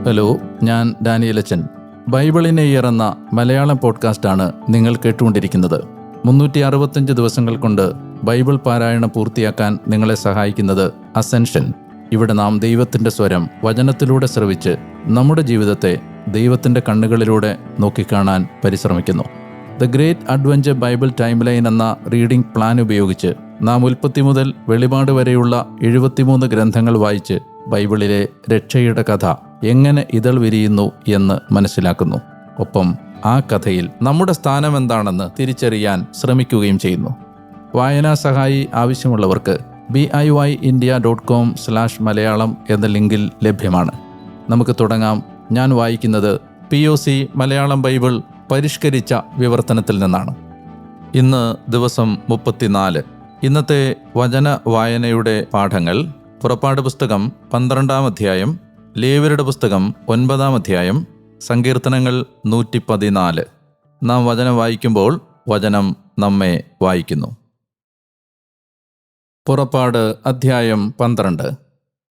Hello, ഞാൻ ഡാനിയലച്ചൻ. ബൈബിളിനെ ഇയറുന്ന മലയാളം പോഡ്കാസ്റ്റാണ് നിങ്ങൾ കേട്ടുകൊണ്ടിരിക്കുന്നത്. 365 ദിവസങ്ങൾ കൊണ്ട് ബൈബിൾ പാരായണം പൂർത്തിയാക്കാൻ നിങ്ങളെ സഹായിക്കുന്നത് അസെൻഷൻ. ഇവിടെ നാം ദൈവത്തിൻ്റെ സ്വരം വചനത്തിലൂടെ ശ്രവിച്ച് നമ്മുടെ ജീവിതത്തെ ദൈവത്തിൻ്റെ കണ്ണുകളിലൂടെ നോക്കിക്കാണാൻ പരിശ്രമിക്കുന്നു. The great adventure Bible time line എന്ന റീഡിംഗ് പ്ലാൻ ഉപയോഗിച്ച് നാം ഉൽപ്പത്തി മുതൽ വെളിപാട് വരെയുള്ള 73 ഗ്രന്ഥങ്ങൾ വായിച്ച് ബൈബിളിലെ രക്ഷയുടെ കഥ എങ്ങനെ ഇതൾ വിരിയുന്നു എന്ന് മനസ്സിലാക്കുന്നു. ഒപ്പം ആ കഥയിൽ നമ്മുടെ സ്ഥാനം എന്താണെന്ന് തിരിച്ചറിയാൻ ശ്രമിക്കുകയും ചെയ്യുന്നു. വായനാ സഹായി ആവശ്യമുള്ളവർക്ക് BIYindia.com/മലയാളം എന്ന ലിങ്കിൽ ലഭ്യമാണ്. നമുക്ക് തുടങ്ങാം. ഞാൻ വായിക്കുന്നത് POC മലയാളം ബൈബിൾ പരിഷ്കരിച്ച വിവർത്തനത്തിൽ നിന്നാണ്. ഇന്ന് ദിവസം 34. ഇന്നത്തെ വചന വായനയുടെ പാഠങ്ങൾ: പുറപ്പാട് പുസ്തകം 12-ാം അധ്യായം, ലേവ്യരുടെ പുസ്തകം 9-ാം അധ്യായം, സങ്കീർത്തനങ്ങൾ 114. നാം വചനം വായിക്കുമ്പോൾ വചനം നമ്മെ വായിക്കുന്നു. പുറപ്പാട് അധ്യായം 12.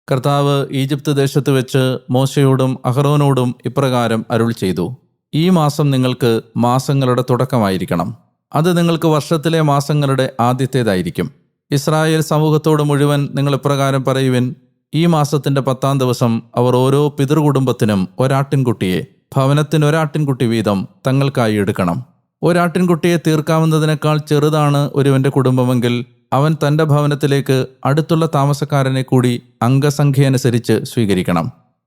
കർത്താവ് ഈജിപ്ത് ദേശത്ത് വെച്ച് മോശയോടും അഹറോനോടും ഇപ്രകാരം അരുൾ ചെയ്തു: ഈ മാസം നിങ്ങൾക്ക് മാസങ്ങളുടെ തുടക്കമായിരിക്കണം. അത് നിങ്ങൾക്ക് വർഷത്തിലെ മാസങ്ങളുടെ ആദ്യത്തേതായിരിക്കും. ഇസ്രായേൽ സമൂഹത്തോട് മുഴുവൻ നിങ്ങൾ ഇപ്രകാരം പറയുവിൻ: ഈ മാസത്തിൻ്റെ 10-ാം ദിവസം അവർ ഓരോ പിതൃകുടുംബത്തിനും ഒരാട്ടിൻകുട്ടിയെ, ഭവനത്തിന് ഒരാട്ടിൻകുട്ടി വീതം തങ്ങൾക്കായി എടുക്കണം. ഒരാട്ടിൻകുട്ടിയെ തീർക്കാവുന്നതിനേക്കാൾ ചെറുതാണ് ഒരുവൻ്റെ കുടുംബമെങ്കിൽ അവൻ തൻ്റെ ഭവനത്തിലേക്ക് അടുത്തുള്ള താമസക്കാരനെ കൂടി അംഗസംഖ്യയനുസരിച്ച് സ്വീകരിക്കണം.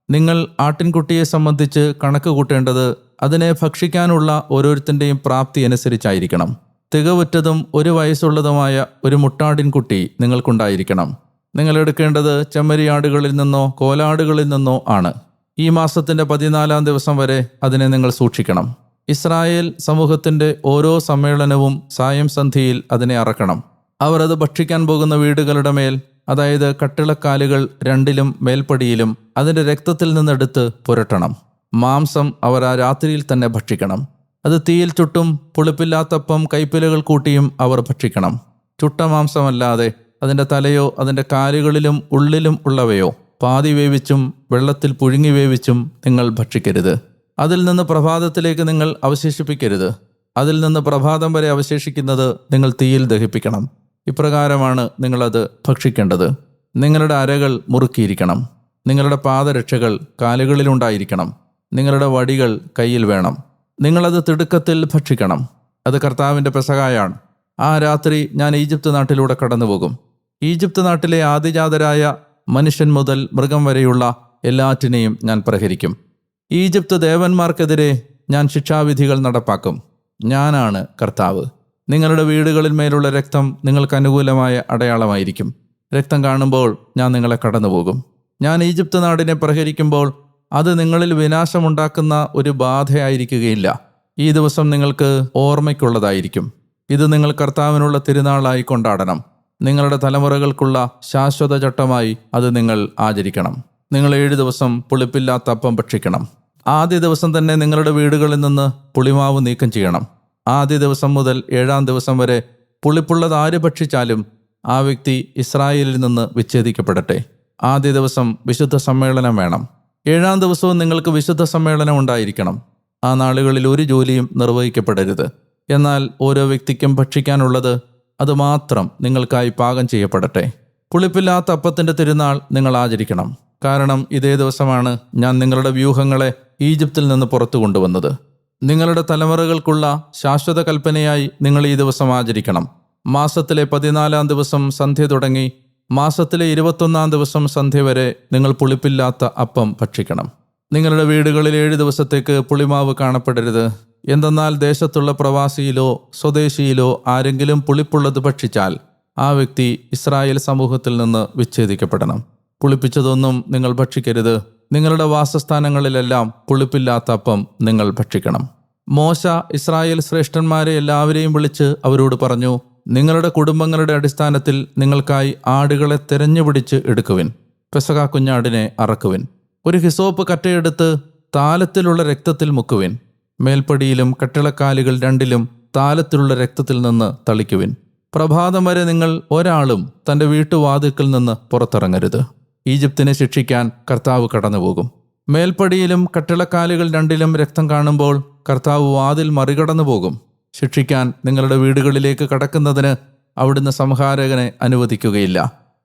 നിങ്ങൾ ആട്ടിൻകുട്ടിയെ സംബന്ധിച്ച് കണക്ക് കൂട്ടേണ്ടത് അതിനെ ഭക്ഷിക്കാനുള്ള ഓരോരുത്തൻ്റെയും പ്രാപ്തി അനുസരിച്ചായിരിക്കണം. തികവുറ്റതും 1 വയസ്സുള്ളതുമായ ഒരു മുട്ടാടിൻകുട്ടി നിങ്ങൾക്കുണ്ടായിരിക്കണം. നിങ്ങൾ എടുക്കേണ്ടത് ചെമ്മരിയാടുകളിൽ നിന്നോ കോലാടുകളിൽ നിന്നോ ആണ്. ഈ മാസത്തിൻ്റെ 14-ാം ദിവസം വരെ അതിനെ നിങ്ങൾ സൂക്ഷിക്കണം. ഇസ്രായേൽ സമൂഹത്തിൻ്റെ ഓരോ സമ്മേളനവും സായം സന്ധിയിൽ അതിനെ അറക്കണം. അവർ അത് ഭക്ഷിക്കാൻ പോകുന്ന വീടുകളുടെ മേൽ, അതായത് കട്ടിളക്കാലുകൾ 2ലും മേൽപ്പടിയിലും അതിൻ്റെ രക്തത്തിൽ നിന്നെടുത്ത് പുരട്ടണം. മാംസം അവർ ആ രാത്രിയിൽ തന്നെ ഭക്ഷിക്കണം. അത് തീയിൽ ചുട്ടും പുളിപ്പില്ലാത്തപ്പം കൈപ്പിലകൾ കൂട്ടിയും അവർ ഭക്ഷിക്കണം. ചുട്ട മാംസമല്ലാതെ അതിൻ്റെ തലയോ അതിൻ്റെ കാലുകളിലും ഉള്ളിലും ഉള്ളവയോ പാതി വേവിച്ചും വെള്ളത്തിൽ പുഴുങ്ങി വേവിച്ചും നിങ്ങൾ ഭക്ഷിക്കരുത്. അതിൽ നിന്ന് പ്രഭാതത്തിലേക്ക് നിങ്ങൾ അവശേഷിപ്പിക്കരുത്. അതിൽ നിന്ന് പ്രഭാതം വരെ അവശേഷിക്കുന്നത് നിങ്ങൾ തീയിൽ ദഹിപ്പിക്കണം. ഇപ്രകാരമാണ് നിങ്ങളത് ഭക്ഷിക്കേണ്ടത്. നിങ്ങളുടെ അരകൾ മുറുക്കിയിരിക്കണം. നിങ്ങളുടെ പാദരക്ഷകൾ കാലുകളിലുണ്ടായിരിക്കണം. നിങ്ങളുടെ വടികൾ കയ്യിൽ വേണം. നിങ്ങളത് തിടുക്കത്തിൽ ഭക്ഷിക്കണം. അത് കർത്താവിൻ്റെ പെസഹായാണ്. ആ രാത്രി ഞാൻ ഈജിപ്ത് നാട്ടിലൂടെ കടന്നുപോകും. ഈജിപ്ത് നാട്ടിലെ ആദിജാതരായ മനുഷ്യൻ മുതൽ മൃഗം വരെയുള്ള എല്ലാറ്റിനെയും ഞാൻ പ്രഹരിക്കും. ഈജിപ്ത് ദേവന്മാർക്കെതിരെ ഞാൻ ശിക്ഷാവിധികൾ നടപ്പാക്കും. ഞാനാണ് കർത്താവ്. നിങ്ങളുടെ വീടുകളിൽ മേലുള്ള രക്തം നിങ്ങൾക്ക് അനുകൂലമായ അടയാളമായിരിക്കും. രക്തം കാണുമ്പോൾ ഞാൻ നിങ്ങളെ കടന്നുപോകും. ഞാൻ ഈജിപ്ത് നാടിനെ പ്രഹരിക്കുമ്പോൾ അത് നിങ്ങളിൽ വിനാശമുണ്ടാക്കുന്ന ഒരു ബാധയായിരിക്കുകയില്ല. ഈ ദിവസം നിങ്ങൾക്ക് ഓർമ്മയ്ക്കുള്ളതായിരിക്കും. ഇത് നിങ്ങൾ കർത്താവിനുള്ള തിരുനാളായി കൊണ്ടാടണം. നിങ്ങളുടെ തലമുറകൾക്കുള്ള ശാശ്വത ചട്ടമായി അത് നിങ്ങൾ ആചരിക്കണം. നിങ്ങൾ 7 ദിവസം പുളിപ്പില്ലാത്ത അപ്പം ഭക്ഷിക്കണം. ആദ്യ ദിവസം തന്നെ നിങ്ങളുടെ വീടുകളിൽ നിന്ന് പുളിമാവ് നീക്കം ചെയ്യണം. ആദ്യ ദിവസം മുതൽ 7-ാം ദിവസം വരെ പുളിപ്പുള്ളത് ആര് ഭക്ഷിച്ചാലും ആ വ്യക്തി ഇസ്രായേലിൽ നിന്ന് വിച്ഛേദിക്കപ്പെടട്ടെ. ആദ്യ ദിവസം വിശുദ്ധ സമ്മേളനം വേണം. 7-ാം ദിവസവും നിങ്ങൾക്ക് വിശുദ്ധ സമ്മേളനം ഉണ്ടായിരിക്കണം. ആ നാളുകളിൽ ഒരു ജോലിയും നിർവഹിക്കപ്പെടരുത്. എന്നാൽ ഓരോ വ്യക്തിക്കും ഭക്ഷിക്കാനുള്ളത് അതുമാത്രം നിങ്ങൾക്കായി പാകം ചെയ്യപ്പെടട്ടെ. പുളിപ്പില്ലാത്ത അപ്പത്തിൻ്റെ തിരുനാൾ നിങ്ങൾ ആചരിക്കണം. കാരണം ഇതേ ദിവസമാണ് ഞാൻ നിങ്ങളുടെ വ്യൂഹങ്ങളെ ഈജിപ്തിൽ നിന്ന് പുറത്തു കൊണ്ടുവന്നത്. നിങ്ങളുടെ തലമുറകൾക്കുള്ള ശാശ്വത കൽപ്പനയായി നിങ്ങൾ ഈ ദിവസം ആചരിക്കണം. മാസത്തിലെ 14-ാം ദിവസം സന്ധ്യ തുടങ്ങി മാസത്തിലെ 21-ാം ദിവസം സന്ധ്യ വരെ നിങ്ങൾ പുളിപ്പില്ലാത്ത അപ്പം ഭക്ഷിക്കണം. നിങ്ങളുടെ വീടുകളിൽ 7 ദിവസത്തേക്ക് പുളിമാവ് കാണപ്പെടരുത്. എന്തെന്നാൽ ദേശത്തുള്ള പ്രവാസിയിലോ സ്വദേശിയിലോ ആരെങ്കിലും പുളിപ്പുള്ളത് ഭക്ഷിച്ചാൽ ആ വ്യക്തി ഇസ്രായേൽ സമൂഹത്തിൽ നിന്ന് വിച്ഛേദിക്കപ്പെടണം. പുളിപ്പിച്ചതൊന്നും നിങ്ങൾ ഭക്ഷിക്കരുത്. നിങ്ങളുടെ വാസസ്ഥാനങ്ങളിലെല്ലാം പുളിപ്പില്ലാത്ത അപ്പം നിങ്ങൾ ഭക്ഷിക്കണം. മോശ ഇസ്രായേൽ ശ്രേഷ്ഠന്മാരെ എല്ലാവരെയും വിളിച്ച് അവരോട് പറഞ്ഞു: നിങ്ങളുടെ കുടുംബങ്ങളുടെ അടിസ്ഥാനത്തിൽ നിങ്ങൾക്കായി ആടുകളെ തെരഞ്ഞുപിടിച്ച് എടുക്കുവിൻ. പെസഹ കുഞ്ഞാടിനെ അറക്കുവിൻ. ഒരു ഹിസോപ്പ് കറ്റയെടുത്ത് താലത്തിലുള്ള രക്തത്തിൽ മുക്കുവിൻ. മേൽപ്പടിയിലും കട്ടിളക്കാലുകൾ 2ലും താലത്തിലുള്ള രക്തത്തിൽ നിന്ന് തളിക്കുവിൻ. പ്രഭാതം വരെ നിങ്ങൾ ഒരാളും തൻ്റെ വീട്ടുവാതിൽക്കൽ നിന്ന് പുറത്തിറങ്ങരുത്. ഈജിപ്തിനെ ശിക്ഷിക്കാൻ കർത്താവ് കടന്നുപോകും. മേൽപ്പടിയിലും കട്ടിളക്കാലുകൾ രണ്ടിലും രക്തം കാണുമ്പോൾ കർത്താവ് വാതിൽ മറികടന്നു പോകും. ശിക്ഷിക്കാൻ നിങ്ങളുടെ വീടുകളിലേക്ക് കടക്കുന്നതിന് അവിടുന്ന് സംഹാരകനെ അനുവദിക്കുകയില്ല.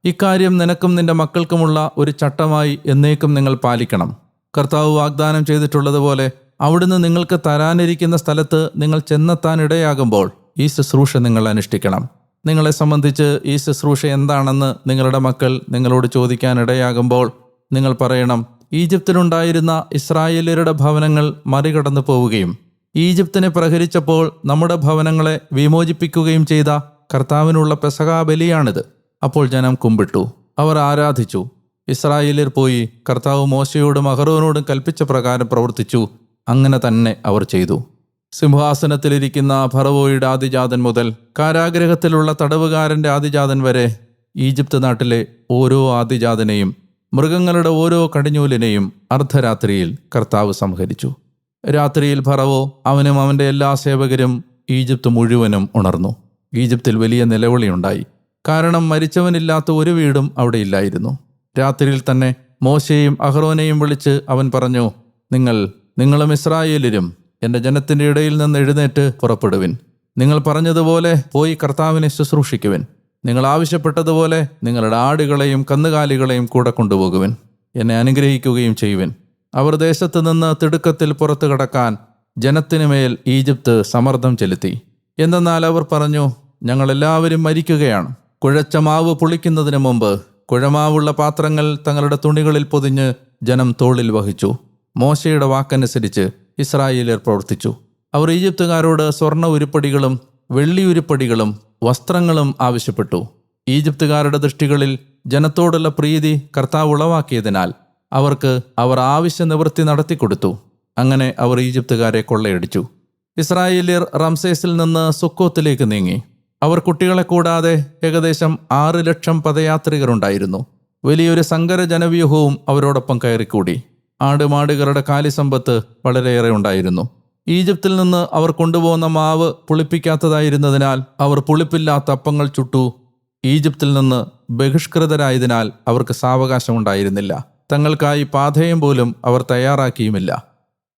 ഇക്കാര്യം നിനക്കും നിന്റെ മക്കൾക്കുമുള്ള ഒരു ചട്ടമായി എന്നേക്കും നിങ്ങൾ പാലിക്കണം. കർത്താവ് വാഗ്ദാനം ചെയ്തിട്ടുള്ളതുപോലെ അവിടുന്ന് നിങ്ങൾക്ക് തരാനിരിക്കുന്ന സ്ഥലത്ത് നിങ്ങൾ ചെന്നെത്താനിടയാകുമ്പോൾ ഈ ശുശ്രൂഷ നിങ്ങൾ അനുഷ്ഠിക്കണം. നിങ്ങളെ സംബന്ധിച്ച് ഈ ശുശ്രൂഷ എന്താണെന്ന് നിങ്ങളുടെ മക്കൾ നിങ്ങളോട് ചോദിക്കാനിടയാകുമ്പോൾ നിങ്ങൾ പറയണം, ഈജിപ്തിലുണ്ടായിരുന്ന ഇസ്രായേല്യരുടെ ഭവനങ്ങൾ മറികടന്നു പോവുകയും ഈജിപ്തിനെ പ്രഹരിച്ചപ്പോൾ നമ്മുടെ ഭവനങ്ങളെ വിമോചിപ്പിക്കുകയും ചെയ്ത കർത്താവിനുള്ള പെസഹാ ബലിയാണിത്. അപ്പോൾ ജനം കുമ്പിട്ടു, അവർ ആരാധിച്ചു. ഇസ്രായേല്യർ പോയി കർത്താവ് മോശയോടും അഹരോനോടും കൽപ്പിച്ച പ്രകാരം പ്രവർത്തിച്ചു. അങ്ങനെ തന്നെ അവർ ചെയ്തു. സിംഹാസനത്തിലിരിക്കുന്ന ഫറവോയുടെ ആദിജാതൻ മുതൽ കാരാഗ്രഹത്തിലുള്ള തടവുകാരൻ്റെ ആദിജാതൻ വരെ ഈജിപ്ത് നാട്ടിലെ ഓരോ ആദിജാതനെയും മൃഗങ്ങളുടെ ഓരോ കടിഞ്ഞൂലിനെയും അർദ്ധരാത്രിയിൽ കർത്താവ് സംഹരിച്ചു. രാത്രിയിൽ ഫറവോ അവനും അവൻ്റെ എല്ലാ സേവകരും ഈജിപ്ത് മുഴുവനും ഉണർന്നു. ഈജിപ്തിൽ വലിയ നിലവിളിയുണ്ടായി. കാരണം മരിച്ചവനില്ലാത്ത ഒരു വീടും അവിടെ ഇല്ലായിരുന്നു. രാത്രിയിൽ തന്നെ മോശയെയും അഹ്റോനെയും വിളിച്ച് അവൻ പറഞ്ഞു, നിങ്ങളും ഇസ്രായേല്യരും എൻ്റെ ജനത്തിൻ്റെ ഇടയിൽ നിന്ന് എഴുന്നേറ്റ് പുറപ്പെടുവിൻ. നിങ്ങൾ പറഞ്ഞതുപോലെ പോയി കർത്താവിനെ ശുശ്രൂഷിക്കുവിൻ. നിങ്ങൾ ആവശ്യപ്പെട്ടതുപോലെ നിങ്ങളുടെ ആടുകളെയും കന്നുകാലികളെയും കൂടെ കൊണ്ടുപോകുവിൻ. എന്നെ അനുഗ്രഹിക്കുകയും ചെയ്യുവിൻ. അവർ ദേശത്ത് നിന്ന് തിടുക്കത്തിൽ പുറത്തു കടക്കാൻ ജനത്തിനു മേൽ ഈജിപ്ത് സമ്മർദ്ദം ചെലുത്തി. എന്തെന്നാൽ അവർ പറഞ്ഞു, ഞങ്ങളെല്ലാവരും മരിക്കുകയാണ്. കുഴച്ച മാവ് പുളിക്കുന്നതിന് മുമ്പ് കുഴമാവുള്ള പാത്രങ്ങൾ തങ്ങളുടെ തുണികളിൽ പൊതിഞ്ഞ് ജനം തോളിൽ വഹിച്ചു. മോശയുടെ വാക്കനുസരിച്ച് ഇസ്രായേല്യർ പ്രവർത്തിച്ചു. അവർ ഈജിപ്തുകാരോട് സ്വർണ്ണ ഉരുപ്പടികളും വെള്ളി ഉരുപ്പടികളും വസ്ത്രങ്ങളും ആവശ്യപ്പെട്ടു. ഈജിപ്തുകാരുടെ ദൃഷ്ടികളിൽ ജനത്തോടുള്ള പ്രീതി കർത്താവ് ഉളവാക്കിയതിനാൽ അവർ ആവശ്യ നിവൃത്തി നടത്തിക്കൊടുത്തു. അങ്ങനെ അവർ ഈജിപ്തുകാരെ കൊള്ളയടിച്ചു. ഇസ്രായേല്യർ റംസേസിൽ നിന്ന് സുക്കോത്തിലേക്ക് നീങ്ങി. അവർ കുട്ടികളെ കൂടാതെ ഏകദേശം 6 ലക്ഷം പദയാത്രികരുണ്ടായിരുന്നു. വലിയൊരു സങ്കര ജനവ്യൂഹവും അവരോടൊപ്പം കയറിക്കൂടി. ആടുമാടുകളുടെ കാലിസമ്പത്ത് വളരെയേറെ ഉണ്ടായിരുന്നു. ഈജിപ്തിൽ നിന്ന് അവർ കൊണ്ടുപോകുന്ന മാവ് പുളിപ്പിക്കാത്തതായിരുന്നതിനാൽ അവർ പുളിപ്പില്ലാത്ത അപ്പങ്ങൾ ചുട്ടു. ഈജിപ്തിൽ നിന്ന് ബഹിഷ്കൃതരായതിനാൽ അവർക്ക് സാവകാശമുണ്ടായിരുന്നില്ല. തങ്ങൾക്കായി പാഥേയം പോലും അവർ തയ്യാറാക്കിയുമില്ല.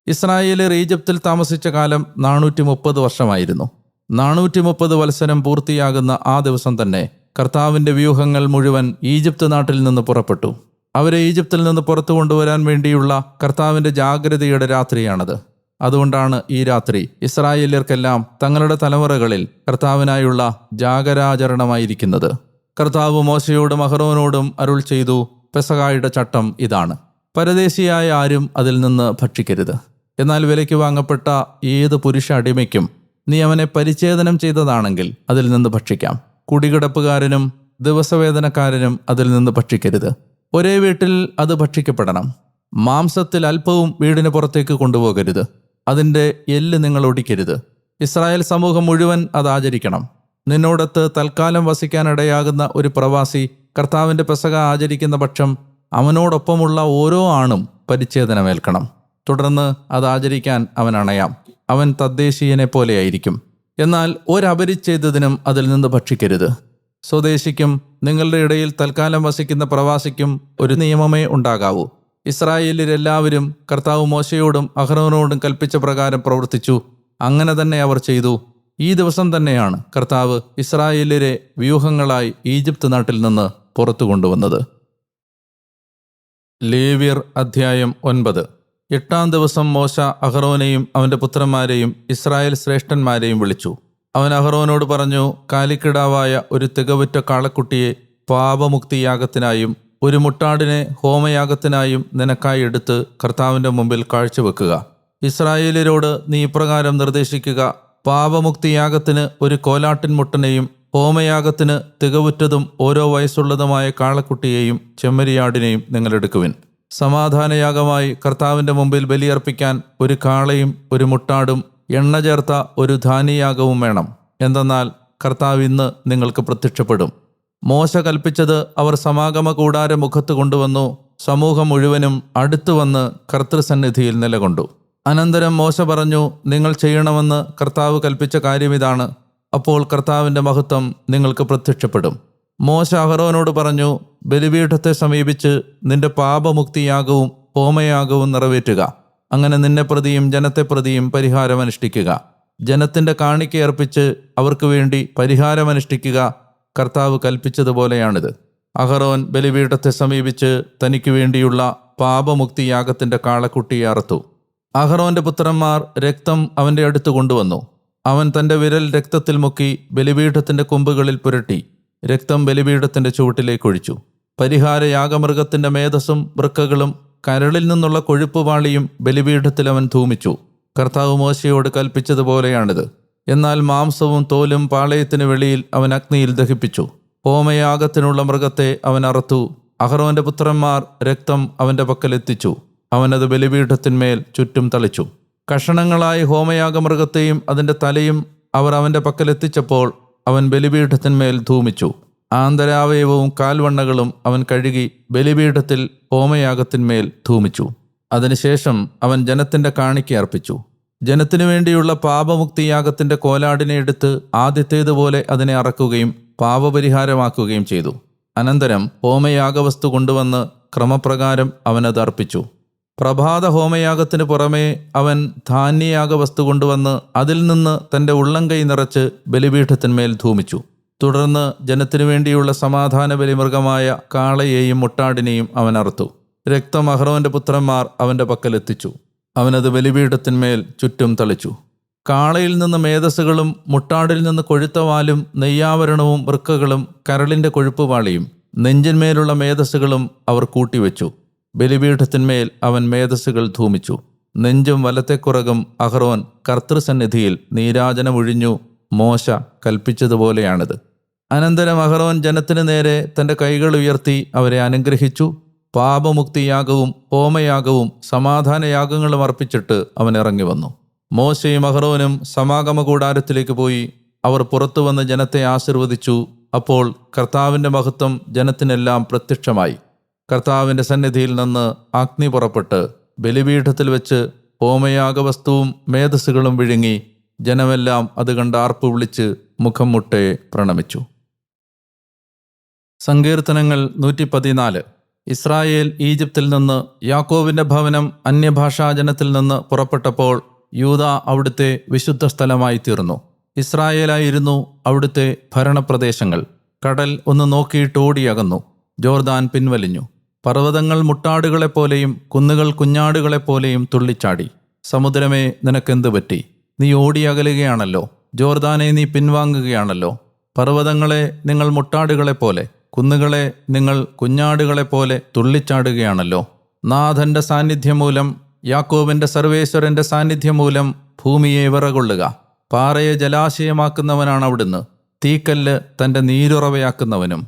ഇസ്രായേലിയർ ഈജിപ്തിൽ താമസിച്ച കാലം 430 വർഷമായിരുന്നു. 430 വത്സരം പൂർത്തിയാകുന്ന ആ ദിവസം തന്നെ കർത്താവിൻ്റെ വ്യൂഹങ്ങൾ മുഴുവൻ ഈജിപ്ത് നാട്ടിൽ നിന്ന് പുറപ്പെട്ടു. അവരെ ഈജിപ്തിൽ നിന്ന് പുറത്തു കൊണ്ടുവരാൻ വേണ്ടിയുള്ള കർത്താവിൻ്റെ ജാഗ്രതയുടെ രാത്രിയാണത്. അതുകൊണ്ടാണ് ഈ രാത്രി ഇസ്രായേല്യർക്കെല്ലാം തങ്ങളുടെ തലമുറകളിൽ കർത്താവിനായുള്ള ജാഗരാചരണമായിരിക്കുന്നത്. കർത്താവ് മോശയോടും അഹ്റോനോടും അരുൾ ചെയ്തു, പെസഹായുടെ ചട്ടം ഇതാണ്. പരദേശിയായ ആരും അതിൽ നിന്ന് ഭക്ഷിക്കരുത്. എന്നാൽ വിലയ്ക്ക് വാങ്ങപ്പെട്ട ഏത് പുരുഷ അടിമയ്ക്കും നീ അവനെ പരിച്ഛേദനം ചെയ്തതാണെങ്കിൽ അതിൽ നിന്ന് ഭക്ഷിക്കാം. കുടികിടപ്പുകാരനും ദിവസവേതനക്കാരനും അതിൽ നിന്ന് ഭക്ഷിക്കരുത്. ഒരേ വീട്ടിൽ അത് ഭക്ഷിക്കപ്പെടണം. മാംസത്തിൽ അല്പവും വീടിന് പുറത്തേക്ക് കൊണ്ടുപോകരുത്. അതിൻ്റെ എല്ല് നിങ്ങൾ ഒടിക്കരുത്. ഇസ്രായേൽ സമൂഹം മുഴുവൻ അത് ആചരിക്കണം. നിന്നോടൊത്ത് തൽക്കാലം വസിക്കാനിടയാകുന്ന ഒരു പ്രവാസി കർത്താവിൻ്റെ പെസഹ ആചരിക്കുന്ന പക്ഷം അവനോടൊപ്പമുള്ള ഓരോ ആണും പരിച്ഛേദനമേൽക്കണം. തുടർന്ന് അത് ആചരിക്കാൻ അവൻ അണയാം. അവൻ തദ്ദേശീയനെ പോലെയായിരിക്കും. എന്നാൽ ഒരപരിച്ഛേദത്തിനും അതിൽ നിന്ന് ഭക്ഷിക്കരുത്. സ്വദേശിക്കും നിങ്ങളുടെ ഇടയിൽ തൽക്കാലം വസിക്കുന്ന പ്രവാസിക്കും ഒരു നിയമമേ ഉണ്ടാകാവൂ. ഇസ്രായേല്യരെല്ലാവരും കർത്താവ് മോശയോടും അഹ്റോനോടും കൽപ്പിച്ച പ്രകാരം പ്രവർത്തിച്ചു. അങ്ങനെ തന്നെ അവർ ചെയ്തു. ഈ ദിവസം തന്നെയാണ് കർത്താവ് ഇസ്രായേല്യരെ വ്യൂഹങ്ങളായി ഈജിപ്ത് നാട്ടിൽ നിന്ന് പുറത്തു കൊണ്ടുവന്നത്. ലേവ്യർ അധ്യായം 9. 8-ാം ദിവസം മോശ അഹ്റോനെയും അവൻ്റെ പുത്രന്മാരെയും ഇസ്രായേൽ ശ്രേഷ്ഠന്മാരെയും വിളിച്ചു. അവൻ അഹ്റോനോട് പറഞ്ഞു, കാലിക്കിടാവായ ഒരു തികവുറ്റ കാളക്കുട്ടിയെ പാപമുക്തിയാഗത്തിനായും ഒരു മുട്ടാടിനെ ഹോമയാഗത്തിനായും നിനക്കായി എടുത്ത് കർത്താവിൻ്റെ മുമ്പിൽ കാഴ്ചവെക്കുക. ഇസ്രായേല്യരോട് നീ ഇപ്രകാരം നിർദ്ദേശിക്കുക: പാപമുക്തിയാഗത്തിന് ഒരു കോലാട്ടിൻ മുട്ടനെയും ഹോമയാഗത്തിന് തികവുറ്റതും ഓരോ വയസ്സുള്ളതുമായ കാളക്കുട്ടിയെയും ചെമ്മരിയാടിനെയും നിങ്ങൾ എടുക്കുവിൻ. സമാധാനയാഗമായി കർത്താവിൻ്റെ മുമ്പിൽ ബലിയർപ്പിക്കാൻ ഒരു കാളയും ഒരു മുട്ടാടും എണ്ണ ചേർത്ത ഒരു ധാന്യയാഗവും വേണം. എന്തെന്നാൽ കർത്താവ് ഇന്ന് നിങ്ങൾക്ക് പ്രത്യക്ഷപ്പെടും. മോശ കൽപ്പിച്ചത് അവർ സമാഗമ കൂടാര മുഖത്ത് കൊണ്ടുവന്നു. സമൂഹം മുഴുവനും അടുത്തു വന്ന് കർത്തൃസന്നിധിയിൽ നിലകൊണ്ടു. അനന്തരം മോശ പറഞ്ഞു, നിങ്ങൾ ചെയ്യണമെന്ന് കർത്താവ് കൽപ്പിച്ച കാര്യമിതാണ്. അപ്പോൾ കർത്താവിൻ്റെ മഹത്വം നിങ്ങൾക്ക് പ്രത്യക്ഷപ്പെടും. മോശ അഹ്റോനോട് പറഞ്ഞു, ബലിപീഠത്തെ സമീപിച്ച് നിന്റെ പാപമുക്തിയാഗവും ഹോമയാഗവും നിറവേറ്റുക. അങ്ങനെ നിന്നെ പ്രതിയും ജനത്തെ പ്രതിയും പരിഹാരമനുഷ്ഠിക്കുക. ജനത്തിൻ്റെ കാണിക്കയർപ്പിച്ച് അവർക്ക് വേണ്ടി പരിഹാരമനുഷ്ഠിക്കുക. കർത്താവ് കൽപ്പിച്ചതുപോലെയാണിത്. അഹറോൻ ബലിപീഠത്തെ സമീപിച്ച് തനിക്ക് വേണ്ടിയുള്ള പാപമുക്തിയാഗത്തിൻ്റെ കാളക്കുട്ടിയെ അറുത്തു. അഹറോന്റെ പുത്രന്മാർ രക്തം അവൻ്റെ അടുത്ത് കൊണ്ടുവന്നു. അവൻ തൻ്റെ വിരൽ രക്തത്തിൽ മുക്കി ബലിപീഠത്തിൻ്റെ കൊമ്പുകളിൽ പുരട്ടി രക്തം ബലിപീഠത്തിൻ്റെ ചുവട്ടിലേക്കൊഴിച്ചു. പരിഹാരയാഗമൃഗത്തിൻ്റെ മേധസ്സും വൃക്കകളും കരളിൽ നിന്നുള്ള കൊഴുപ്പുപാളിയും ബലിപീഠത്തിൽ അവൻ ധൂമിച്ചു. കർത്താവ് മോശയോട് കൽപ്പിച്ചതുപോലെയാണിത്. എന്നാൽ മാംസവും തോലും പാളയത്തിന് വെളിയിൽ അവൻ അഗ്നിയിൽ ദഹിപ്പിച്ചു. ഹോമയാഗത്തിനുള്ള മൃഗത്തെ അവൻ അറുത്തു. അഹറോന്റെ പുത്രന്മാർ രക്തം അവൻ്റെ പക്കലെത്തിച്ചു. അവനത് ബലിപീഠത്തിന്മേൽ ചുറ്റും തളിച്ചു. കഷണങ്ങളായി ഹോമയാഗമൃഗത്തെയും അതിൻ്റെ തലയും അവർ അവൻ്റെ പക്കലെത്തിച്ചപ്പോൾ അവൻ ബലിപീഠത്തിന്മേൽ ധൂമിച്ചു. ആന്തരാവയവവും കാൽവണ്ണകളും അവൻ കഴുകി ബലിപീഠത്തിൽ ഹോമയാഗത്തിന്മേൽ ധൂമിച്ചു. അതിനുശേഷം അവൻ ജനത്തിൻ്റെ കാണിക്ക അർപ്പിച്ചു. ജനത്തിനു വേണ്ടിയുള്ള പാപമുക്തിയാഗത്തിൻ്റെ കോലാടിനെ എടുത്ത് ആദ്യത്തേതുപോലെ അതിനെ അറക്കുകയും പാപപരിഹാരമാക്കുകയും ചെയ്തു. അനന്തരം ഹോമയാഗവസ്തു കൊണ്ടുവന്ന് ക്രമപ്രകാരം അവനത് അർപ്പിച്ചു. പ്രഭാത ഹോമയാഗത്തിന് പുറമേ അവൻ ധാന്യയാഗവസ്തു കൊണ്ടുവന്ന് അതിൽ നിന്ന് തൻ്റെ ഉള്ളംകൈ നിറച്ച് ബലിപീഠത്തിന്മേൽ ധൂമിച്ചു. തുടർന്ന് ജനത്തിനു വേണ്ടിയുള്ള സമാധാന ബലിമൃഗമായ കാളയെയും മുട്ടാടിനെയും അവൻ അറുത്തു. രക്തം അഹറോന്റെ പുത്രന്മാർ അവൻ്റെ പക്കലെത്തിച്ചു. അവനത് ബലിപീഠത്തിന്മേൽ ചുറ്റും തളിച്ചു. കാളയിൽ നിന്ന് മേധസ്സുകളും മുട്ടാടിൽ നിന്ന് കൊഴുത്തവാലും നെയ്യാവരണവും വൃക്കകളും കരളിൻ്റെ കൊഴുപ്പുപാളിയും നെഞ്ചിന്മേലുള്ള മേധസ്സുകളും അവർ കൂട്ടിവെച്ചു. ബലിപീഠത്തിന്മേൽ അവൻ മേധസ്സുകൾ ധൂമിച്ചു. നെഞ്ചും വലത്തേക്കുറകും അഹറോൻ കർത്തൃസന്നിധിയിൽ നീരാജനമൊഴിഞ്ഞു. മോശ കൽപ്പിച്ചതുപോലെയാണിത്. അനന്തരം അഹറോൻ ജനത്തിനു നേരെ തൻ്റെ കൈകൾ ഉയർത്തി അവരെ അനുഗ്രഹിച്ചു. പാപമുക്തിയാഗവും ഹോമയാഗവും സമാധാനയാഗങ്ങളും അർപ്പിച്ചിട്ട് അവൻ ഇറങ്ങി വന്നു. മോശയും അഹറോനും സമാഗമ കൂടാരത്തിലേക്ക് പോയി. അവർ പുറത്തു വന്ന് ജനത്തെ ആശീർവദിച്ചു. അപ്പോൾ കർത്താവിൻ്റെ മഹത്വം ജനത്തിനെല്ലാം പ്രത്യക്ഷമായി. കർത്താവിൻ്റെ സന്നിധിയിൽ നിന്ന് അഗ്നി പുറപ്പെട്ട് ബലിപീഠത്തിൽ വെച്ച് ഹോമയാഗവസ്തുവും മേധസ്സുകളും വിഴുങ്ങി. ജനമെല്ലാം അത് കണ്ട് ആർപ്പ് വിളിച്ച് മുഖം മുട്ടെ പ്രണമിച്ചു. സങ്കീർത്തനങ്ങൾ 114. ഇസ്രായേൽ ഈജിപ്തിൽ നിന്ന് യാക്കോബിൻ്റെ ഭവനം അന്യഭാഷാജനത്തിൽ നിന്ന് പുറപ്പെട്ടപ്പോൾ യൂദ അവിടുത്തെ വിശുദ്ധ സ്ഥലമായി തീർന്നു. ഇസ്രായേലായിരുന്നു അവിടുത്തെ ഭരണപ്രദേശങ്ങൾ. കടൽ ഒന്ന് നോക്കിയിട്ട് ഓടിയകന്നു. ജോർദാൻ പിൻവലിഞ്ഞു. പർവ്വതങ്ങൾ മുട്ടാടുകളെപ്പോലെയും കുന്നുകൾ കുഞ്ഞാടുകളെപ്പോലെയും തുള്ളിച്ചാടി. സമുദ്രമേ, നിനക്കെന്തു പറ്റി? നീ ഓടിയകലുകയാണല്ലോ. ജോർദാനെ, നീ പിൻവാങ്ങുകയാണല്ലോ. പർവ്വതങ്ങളെ, നിങ്ങൾ മുട്ടാടുകളെപ്പോലെ, കുന്നുകളെ, നിങ്ങൾ കുഞ്ഞാടുകളെപ്പോലെ തുള്ളിച്ചാടുകയാണല്ലോ. നാഥൻ്റെ സാന്നിധ്യം മൂലം, യാക്കോബിൻ്റെ സർവേശ്വരൻ്റെ സാന്നിധ്യം മൂലം ഭൂമിയെ വിറകൊള്ളുക. പാറയെ ജലാശയമാക്കുന്നവനാണ് അവിടുന്ന്, തീക്കല്ല് തൻ്റെ നീരുറവയാക്കുന്നവനും.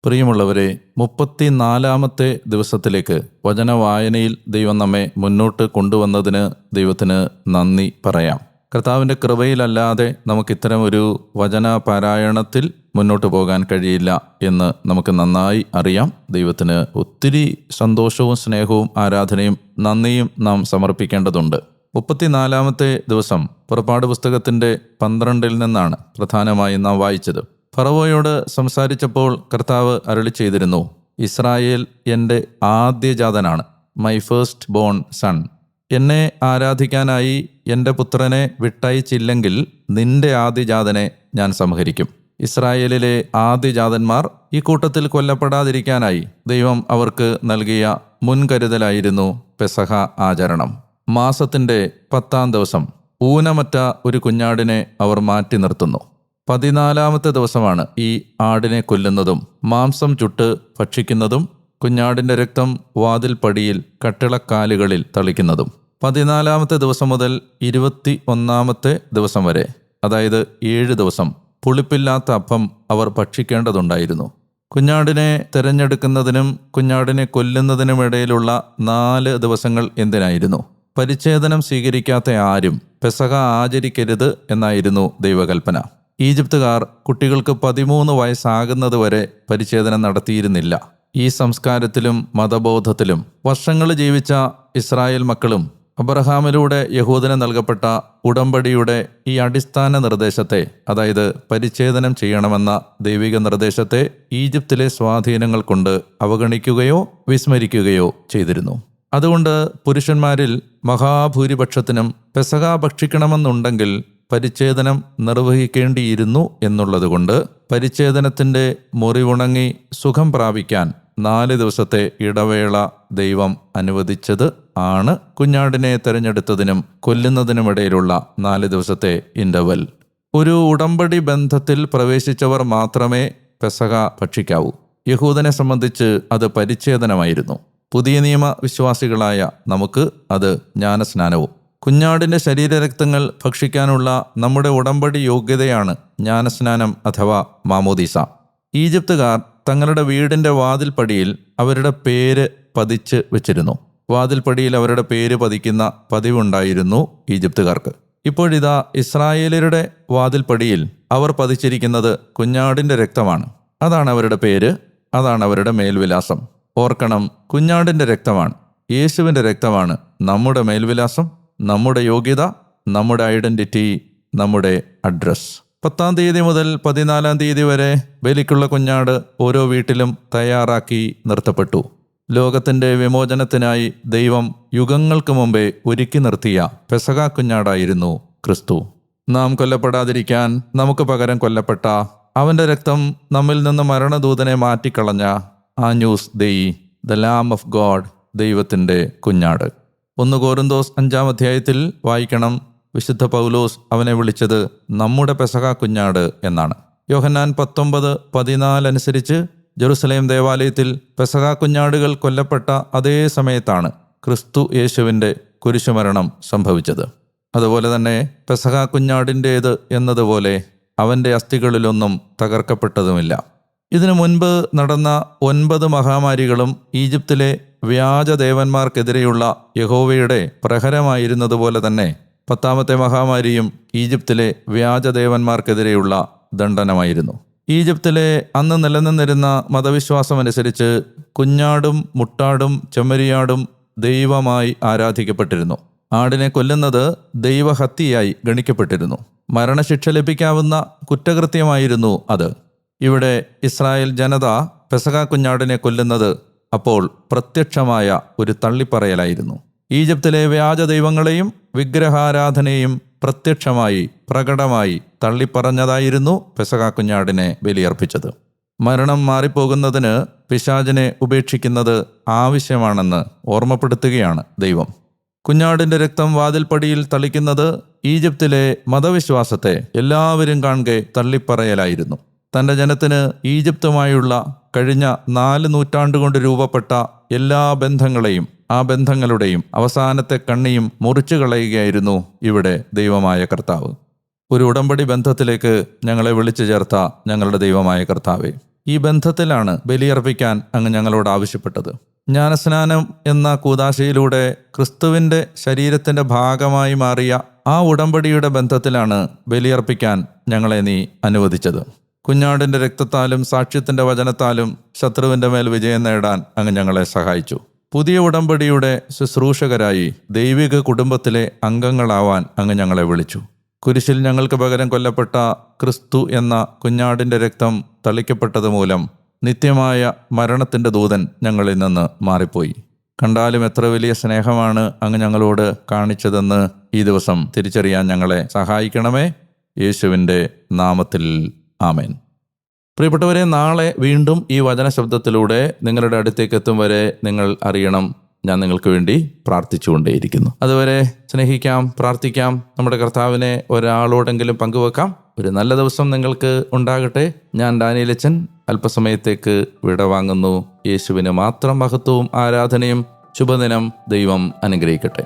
പ്രിയമുള്ളവരെ, 34-ാമത്തെ ദിവസത്തിലേക്ക് വചനവായനയിൽ ദൈവം നമ്മെ മുന്നോട്ട് കൊണ്ടുവന്നതിന് ദൈവത്തിന് നന്ദി പറയാം. കർത്താവിൻ്റെ കൃപയിലല്ലാതെ നമുക്കിത്തരം ഒരു വചന പാരായണത്തിൽ മുന്നോട്ട് പോകാൻ കഴിയില്ല എന്ന് നമുക്ക് നന്നായി അറിയാം. ദൈവത്തിന് ഒത്തിരി സന്തോഷവും സ്നേഹവും ആരാധനയും നന്ദിയും നാം സമർപ്പിക്കേണ്ടതുണ്ട്. 34-ാമത്തെ ദിവസം പുറപ്പാട് പുസ്തകത്തിൻ്റെ 12 നിന്നാണ് പ്രധാനമായും നാം വായിച്ചത്. ഫറവോയോട് സംസാരിച്ചപ്പോൾ കർത്താവ് അരുളി ചെയ്തിരുന്നു, ഇസ്രായേൽ എൻ്റെ ആദ്യജാതനാണ്, മൈ ഫസ്റ്റ് ബോൺ സൺ. എന്നെ ആരാധിക്കാനായി എൻ്റെ പുത്രനെ വിട്ടയച്ചില്ലെങ്കിൽ നിന്റെ ആദ്യജാതനെ ഞാൻ സംഹരിക്കും. ഇസ്രായേലിലെ ആദ്യജാതന്മാർ ഈ കൂട്ടത്തിൽ കൊല്ലപ്പെടാതിരിക്കാനായി ദൈവം അവർക്ക് നൽകിയ മുൻകരുതലായിരുന്നു പെസഹ ആചരണം. മാസത്തിൻ്റെ 10-ാം ദിവസം ഊനമറ്റ ഒരു കുഞ്ഞാടിനെ അവർ മാറ്റി നിർത്തുന്നു. 14-ാമത്തെ ദിവസമാണ് ഈ ആടിനെ കൊല്ലുന്നതും മാംസം ചുട്ട് ഭക്ഷിക്കുന്നതും കുഞ്ഞാടിൻ്റെ രക്തം വാതിൽപ്പടിയിൽ കട്ടിളക്കാലുകളിൽ തളിക്കുന്നതും. 14-ാമത്തെ ദിവസം മുതൽ 21-ാമത്തെ ദിവസം വരെ, അതായത് 7 ദിവസം പുളിപ്പില്ലാത്ത അപ്പം അവർ ഭക്ഷിക്കേണ്ടതുണ്ടായിരുന്നു. കുഞ്ഞാടിനെ തിരഞ്ഞെടുക്കുന്നതിനും കുഞ്ഞാടിനെ കൊല്ലുന്നതിനുമിടയിലുള്ള 4 ദിവസങ്ങൾ എന്തിനായിരുന്നു? പരിച്ഛേദനം സ്വീകരിക്കാത്ത ആരും പെസഹ ആചരിക്കരുത് എന്നായിരുന്നു ദൈവകൽപ്പന. ഈജിപ്തുകാർ കുട്ടികൾക്ക് 13 വയസ്സാകുന്നത് വരെ പരിച്ഛേദനം നടത്തിയിരുന്നില്ല. ഈ സംസ്കാരത്തിലും മതബോധത്തിലും വർഷങ്ങൾ ജീവിച്ച ഇസ്രായേൽ മക്കളും അബ്രഹാമിലൂടെ യഹൂദന് നൽകപ്പെട്ട ഉടമ്പടിയുടെ ഈ അടിസ്ഥാന നിർദ്ദേശത്തെ, അതായത് പരിച്ഛേദനം ചെയ്യണമെന്ന ദൈവിക നിർദ്ദേശത്തെ ഈജിപ്തിലെ സ്വാധീനങ്ങൾ കൊണ്ട് അവഗണിക്കുകയോ വിസ്മരിക്കുകയോ ചെയ്തിരുന്നു. അതുകൊണ്ട് പുരുഷന്മാരിൽ മഹാഭൂരിപക്ഷത്തിനും പെസഹ ഭക്ഷിക്കണമെന്നുണ്ടെങ്കിൽ പരിച്ഛേദനം നിർവഹിക്കേണ്ടിയിരുന്നു എന്നുള്ളതുകൊണ്ട് പരിച്ഛേദനത്തിൻ്റെ മുറിവുണങ്ങി സുഖം പ്രാപിക്കാൻ 4 ദിവസത്തെ ഇടവേള ദൈവം അനുവദിച്ചത് ആണ് കുഞ്ഞാടിനെ തെരഞ്ഞെടുത്തതിനും കൊല്ലുന്നതിനുമിടയിലുള്ള 4 ദിവസത്തെ ഇൻ്റർവൽ. ഒരു ഉടമ്പടി ബന്ധത്തിൽ പ്രവേശിച്ചവർ മാത്രമേ പെസഹ ഭക്ഷിക്കാവൂ. യഹൂദനെ സംബന്ധിച്ച് അത് പരിച്ഛേദനമായിരുന്നു. പുതിയ നിയമ വിശ്വാസികളായ നമുക്ക് അത് ജ്ഞാനസ്നാനവും. കുഞ്ഞാടിൻ്റെ ശരീരരക്തങ്ങൾ ഭക്ഷിക്കാനുള്ള നമ്മുടെ ഉടമ്പടി യോഗ്യതയാണ് ജ്ഞാനസ്നാനം അഥവാ മാമോദീസ. ഈജിപ്തുകാർ തങ്ങളുടെ വീടിൻ്റെ വാതിൽപ്പടിയിൽ അവരുടെ പേര് പതിച്ച് വെച്ചിരുന്നു. വാതിൽപ്പടിയിൽ അവരുടെ പേര് പതിക്കുന്ന പതിവുണ്ടായിരുന്നു ഈജിപ്തുകാർക്ക്. ഇപ്പോഴിതാ ഇസ്രായേലരുടെ വാതിൽപ്പടിയിൽ അവർ പതിച്ചിരിക്കുന്നത് കുഞ്ഞാടിൻ്റെ രക്തമാണ്. അതാണ് അവരുടെ പേര്, അതാണ് അവരുടെ മേൽവിലാസം. ഓർക്കണം, കുഞ്ഞാടിൻ്റെ രക്തമാണ്, യേശുവിൻ്റെ രക്തമാണ് നമ്മുടെ മേൽവിലാസം, നമ്മുടെ യോഗ്യത, നമ്മുടെ ഐഡൻറ്റിറ്റി, നമ്മുടെ അഡ്രസ്. 10-ാം തീയതി മുതൽ 14-ാം തീയതി വരെ ബലിക്കുള്ള കുഞ്ഞാട് ഓരോ വീട്ടിലും തയ്യാറാക്കി നിർത്തപ്പെട്ടു. ലോകത്തിൻ്റെ വിമോചനത്തിനായി ദൈവം യുഗങ്ങൾക്ക് മുമ്പേ ഒരുക്കി നിർത്തിയ പെസഹ കുഞ്ഞാടായിരുന്നു ക്രിസ്തു. നാം കൊല്ലപ്പെടാതിരിക്കാൻ നമുക്ക് പകരം കൊല്ലപ്പെട്ട അവൻ്റെ രക്തം നമ്മിൽ നിന്ന് മരണദൂതനെ മാറ്റിക്കളഞ്ഞ ആഞ്ഞൂസ് ദെയ്, ദ ലാം ഓഫ് ഗോഡ്, ദൈവത്തിൻ്റെ കുഞ്ഞാട്. 1 കൊരിന്തോസ് 5-ാം അധ്യായത്തിൽ വായിക്കണം, വിശുദ്ധ പൗലോസ് അവനെ വിളിച്ചത് നമ്മുടെ പെസഹ കുഞ്ഞാട് എന്നാണ്. യോഹന്നാൻ 19:14 അനുസരിച്ച് ജെറുസലേം ദേവാലയത്തിൽ പെസഹ കുഞ്ഞാടുകൾ കൊല്ലപ്പെട്ട അതേ സമയത്താണ് ക്രിസ്തു യേശുവിൻ്റെ കുരിശുമരണം സംഭവിച്ചത്. അതുപോലെ തന്നെ പെസഹ കുഞ്ഞാടിൻ്റേത് എന്നതുപോലെ അവൻ്റെ അസ്ഥികളിലൊന്നും തകർക്കപ്പെട്ടതുമില്ല. ഇതിനു മുൻപ് നടന്ന 9 മഹാമാരികളും ഈജിപ്തിലെ വ്യാജദേവന്മാർക്കെതിരെയുള്ള യഹോവയുടെ പ്രഹരമായിരുന്നതുപോലെ തന്നെ 10-ാമത്തെ മഹാമാരിയും ഈജിപ്തിലെ വ്യാജദേവന്മാർക്കെതിരെയുള്ള ദണ്ഡനമായിരുന്നു. ഈജിപ്തിലെ അന്ന് നിലനിന്നിരുന്ന മതവിശ്വാസമനുസരിച്ച് കുഞ്ഞാടും മുട്ടാടും ചെമ്മരിയാടും ദൈവമായി ആരാധിക്കപ്പെട്ടിരുന്നു. ആടിനെ കൊല്ലുന്നത് ദൈവഹത്യയായി ഗണിക്കപ്പെട്ടിരുന്നു. മരണശിക്ഷ ലഭിക്കാവുന്ന കുറ്റകൃത്യമായിരുന്നു അത്. ഇവിടെ ഇസ്രായേൽ ജനത പെസഹ കുഞ്ഞാടിനെ കൊല്ലുന്നത് അപ്പോൾ പ്രത്യക്ഷമായ ഒരു തള്ളിപ്പറയലായിരുന്നു. ഈജിപ്തിലെ വ്യാജ ദൈവങ്ങളെയും വിഗ്രഹാരാധനയും പ്രത്യക്ഷമായി പ്രകടമായി തള്ളിപ്പറഞ്ഞതായിരുന്നു പെസഹ കുഞ്ഞാടിനെ ബലിയർപ്പിച്ചത്. മരണം മാറിപ്പോകുന്നതിന് പിശാചിനെ ഉപേക്ഷിക്കുന്നത് ആവശ്യമാണെന്ന് ഓർമ്മപ്പെടുത്തുകയാണ് ദൈവം. കുഞ്ഞാടിൻ്റെ രക്തം വാതിൽപ്പടിയിൽ തളിക്കുന്നത് ഈജിപ്തിലെ മതവിശ്വാസത്തെ എല്ലാവരും കാണെ തള്ളിപ്പറയലായിരുന്നു. തൻ്റെ ജനത്തിന് ഈജിപ്തുമായുള്ള കഴിഞ്ഞ 4 നൂറ്റാണ്ടുകൊണ്ട് രൂപപ്പെട്ട എല്ലാ ബന്ധങ്ങളെയും ആ ബന്ധങ്ങളുടെയും അവസാനത്തെ കണ്ണിയും മുറിച്ചു കളയുകയായിരുന്നു ഇവിടെ ദൈവമായ കർത്താവ്. ഒരു ഉടമ്പടി ബന്ധത്തിലേക്ക് ഞങ്ങളെ വിളിച്ചു ചേർത്ത ഞങ്ങളുടെ ദൈവമായ കർത്താവേ, ഈ ബന്ധത്തിലാണ് ബലിയർപ്പിക്കാൻ അങ്ങ് ഞങ്ങളോട് ആവശ്യപ്പെട്ടത്. ജ്ഞാനസ്നാനം എന്ന കൂദാശയിലൂടെ ക്രിസ്തുവിൻ്റെ ശരീരത്തിൻ്റെ ഭാഗമായി മാറിയ ആ ഉടമ്പടിയുടെ ബന്ധത്തിലാണ് ബലിയർപ്പിക്കാൻ ഞങ്ങളെ നീ അനുവദിച്ചത്. കുഞ്ഞാടിൻ്റെ രക്തത്താലും സാക്ഷ്യത്തിൻ്റെ വചനത്താലും ശത്രുവിൻ്റെ മേൽ വിജയം നേടാൻ അങ്ങ് ഞങ്ങളെ സഹായിച്ചു. പുതിയ ഉടമ്പടിയുടെ ശുശ്രൂഷകരായി ദൈവിക കുടുംബത്തിലെ അംഗങ്ങളാവാൻ അങ്ങ് ഞങ്ങളെ വിളിച്ചു. കുരിശിൽ ഞങ്ങൾക്ക് പകരം കൊല്ലപ്പെട്ട ക്രിസ്തു എന്ന കുഞ്ഞാടിൻ്റെ രക്തം തളിക്കപ്പെട്ടത് മൂലം നിത്യമായ മരണത്തിൻ്റെ ദൂതൻ ഞങ്ങളിൽ നിന്ന് മാറിപ്പോയി. കണ്ടാലും എത്ര വലിയ സ്നേഹമാണ് അങ്ങ് ഞങ്ങളോട് കാണിച്ചതെന്ന് ഈ ദിവസം തിരിച്ചറിയാൻ ഞങ്ങളെ സഹായിക്കണമേ. യേശുവിൻ്റെ നാമത്തിൽ ആമേൻ. പ്രിയപ്പെട്ടവരെ, നാളെ വീണ്ടും ഈ വചന ശബ്ദത്തിലൂടെ നിങ്ങളുടെ അടുത്തേക്ക് എത്തും വരെ നിങ്ങൾ അറിയണം, ഞാൻ നിങ്ങൾക്ക് വേണ്ടി പ്രാർത്ഥിച്ചുകൊണ്ടേയിരിക്കുന്നു. അതുവരെ സ്നേഹിക്കാം, പ്രാർത്ഥിക്കാം, നമ്മുടെ കർത്താവിനെ ഒരാളോടെങ്കിലും പങ്കുവെക്കാം. ഒരു നല്ല ദിവസം നിങ്ങൾക്ക് ഉണ്ടാകട്ടെ. ഞാൻ ഡാനിയലച്ചൻ അല്പസമയത്തേക്ക് വിടവാങ്ങുന്നു. യേശുവിന് മാത്രം മഹത്വവും ആരാധനയും. ശുഭദിനം. ദൈവം അനുഗ്രഹിക്കട്ടെ.